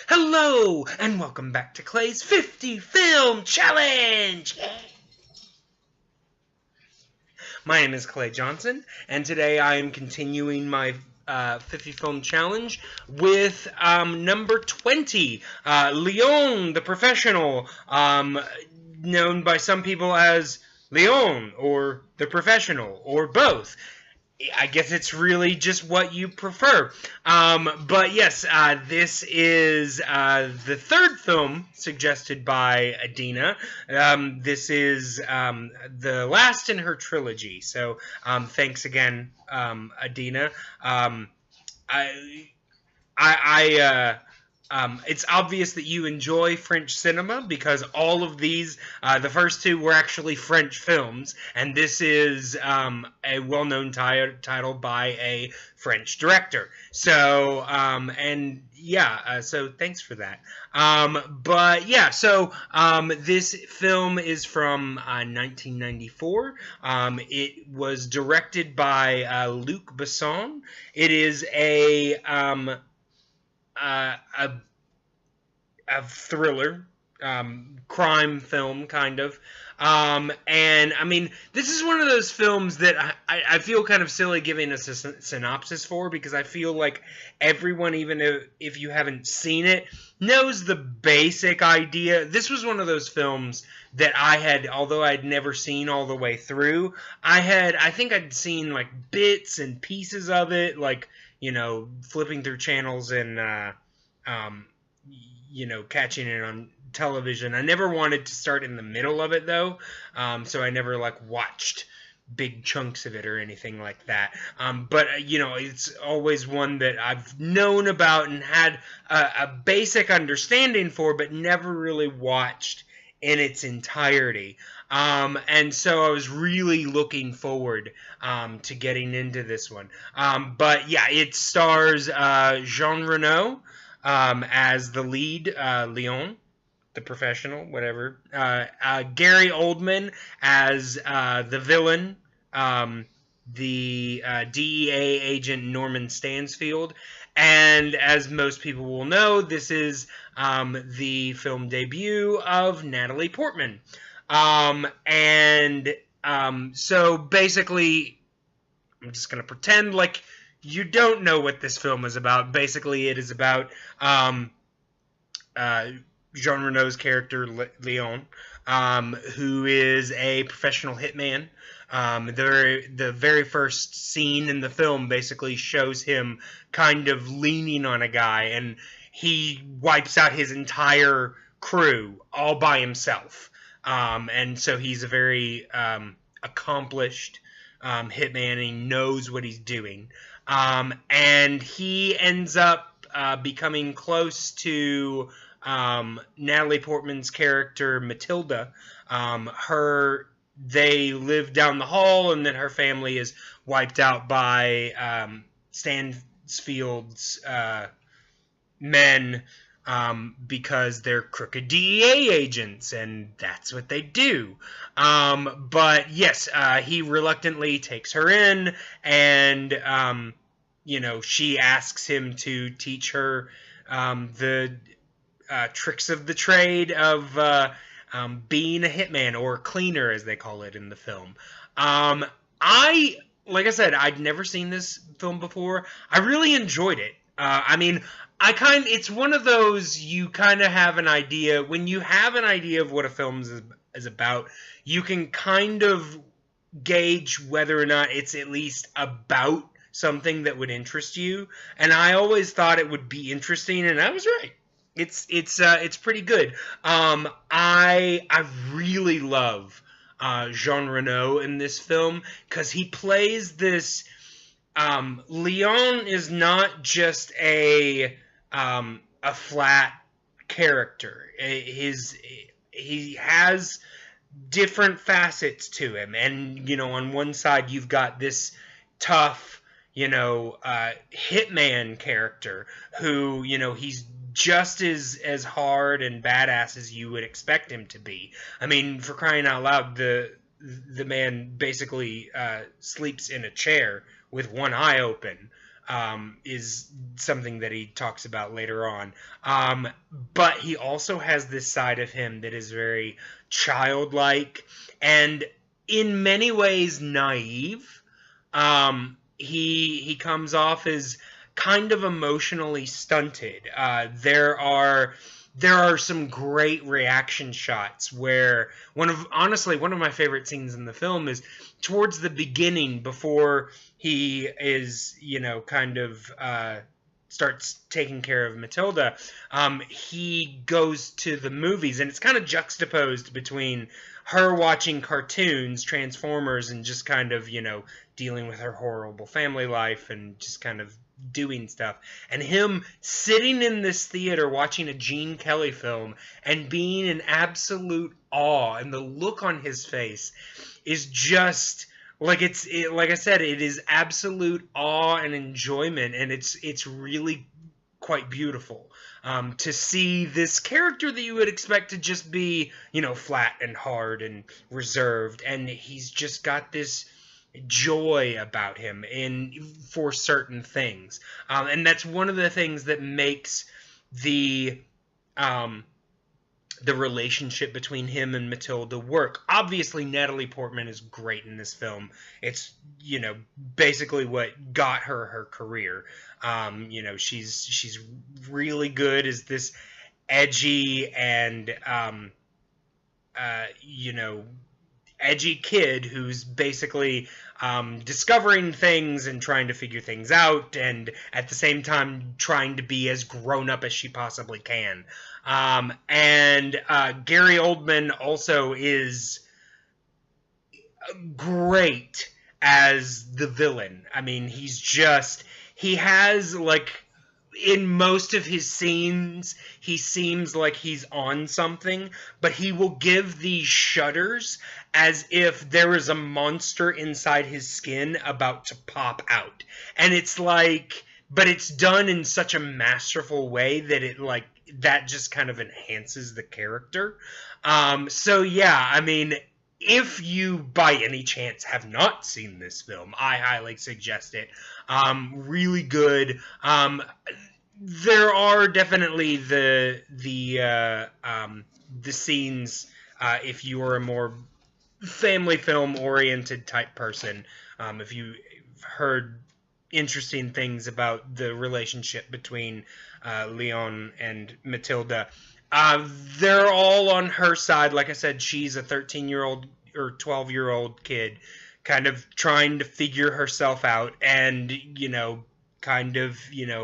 Hello, and welcome back to Clay's 50 Film Challenge! My name is Clay Johnson, and today I am continuing my 50 Film Challenge with number 20, Leon the Professional, known by some people as Leon, or The Professional, or both. I guess it's really just what you prefer. But yes, this is the third film suggested by Adina. This is the last in her trilogy. So thanks again, Adina. It's obvious that you enjoy French cinema because all of these, the first two were actually French films, and this is a well-known title by a French director. So, so thanks for that. This film is from 1994. It was directed by Luc Besson. It is a thriller, crime film, kind of. And, I mean, this is one of those films that I feel kind of silly giving a synopsis for, because I feel like everyone, even if you haven't seen it, knows the basic idea. This was one of those films that I had, although I'd never seen all the way through, I think I'd seen, like, bits and pieces of it, like, you know, flipping through channels and, catching it on television. I never wanted to start in the middle of it, though, so I never, like, watched big chunks of it or anything like that. But it's always one that I've known about and had a basic understanding for, but never really watched in its entirety. And so I was really looking forward to getting into this one. But yeah, it stars Jean Reno as the lead, Leon, the Professional, whatever. Gary Oldman as the villain, the DEA agent Norman Stansfield. And as most people will know, this is the film debut of Natalie Portman. So basically, I'm just going to pretend like you don't know what this film is about. Basically, it is about Jean Reno's character, Leon, who is a professional hitman. The very first scene in the film basically shows him kind of leaning on a guy, and he wipes out his entire crew all by himself. And so he's a very accomplished hitman, and he knows what he's doing. And he ends up becoming close to Natalie Portman's character, Matilda. They live down the hall, and then her family is wiped out by Stansfield's men because they're crooked DEA agents, and that's what they do. But yes, he reluctantly takes her in, and she asks him to teach her the tricks of the trade of being a hitman, or cleaner as they call it in the film. Like I said, I'd never seen this film before. I really enjoyed it. It's one of those, you kind of have an idea. When you have an idea of what a film is about, you can kind of gauge whether or not it's at least about something that would interest you. And I always thought it would be interesting, and I was right. It's pretty good. I really love Jean Reno in this film, because he plays this. Leon is not just a flat character. He has different facets to him, and on one side you've got this tough, hitman character who, he's just as hard and badass as you would expect him to be. I mean, for crying out loud, the man basically sleeps in a chair with one eye open. is something that he talks about later on. But he also has this side of him that is very childlike and in many ways naive. He comes off as kind of emotionally stunted. There are some great reaction shots where honestly one of my favorite scenes in the film is towards the beginning before he is, kind of starts taking care of Matilda. He goes to the movies, and it's kind of juxtaposed between her watching cartoons, Transformers, and just kind of, dealing with her horrible family life and just kind of doing stuff, and him sitting in this theater watching a Gene Kelly film and being in absolute awe, and the look on his face is just like like I said, it is absolute awe and enjoyment, and it's really quite beautiful to see this character that you would expect to just be, flat and hard and reserved, and he's just got this joy about him for certain things, and that's one of the things that makes the relationship between him and Matilda work. Obviously, Natalie Portman is great in this film. It's basically what got her career. She's really good as this edgy and edgy kid who's basically discovering things and trying to figure things out, and at the same time trying to be as grown up as she possibly can. And Gary Oldman also is great as the villain. I mean, he has, like, in most of his scenes, he seems like he's on something, but he will give these shudders as if there is a monster inside his skin about to pop out. And it's like, but it's done in such a masterful way that that just kind of enhances the character. So yeah, I mean, if you by any chance have not seen this film, I highly suggest it. Really good. There are definitely the scenes, if you are a more family film oriented type person, if you've heard interesting things about the relationship between Leon and Matilda, they're all on her side. Like I said, she's a 13-year-old or 12-year-old kid kind of trying to figure herself out, and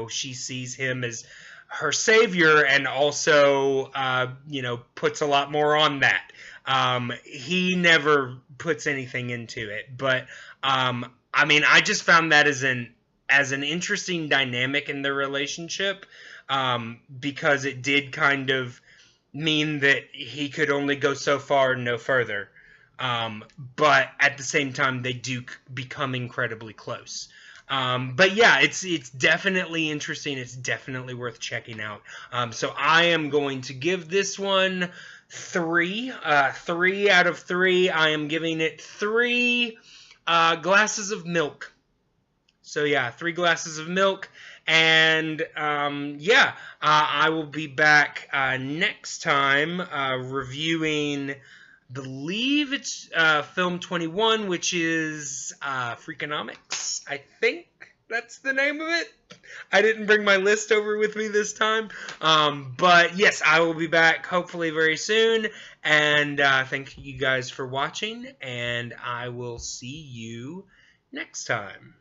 she sees him as her savior, and also puts a lot more on that. He never puts anything into it, but I mean, I just found that as an interesting dynamic in their relationship, because it did kind of mean that he could only go so far and no further. But at the same time, they do become incredibly close. But yeah, it's definitely interesting. It's definitely worth checking out. So I am going to give this one 3. 3 out of 3. I am giving it 3 glasses of milk. So yeah, 3 glasses of milk. And I will be back next time reviewing, believe it's film 21, which is Freakonomics. I think that's the name of it. I didn't bring my list over with me this time. But yes, I will be back hopefully very soon. And thank you guys for watching, and I will see you next time.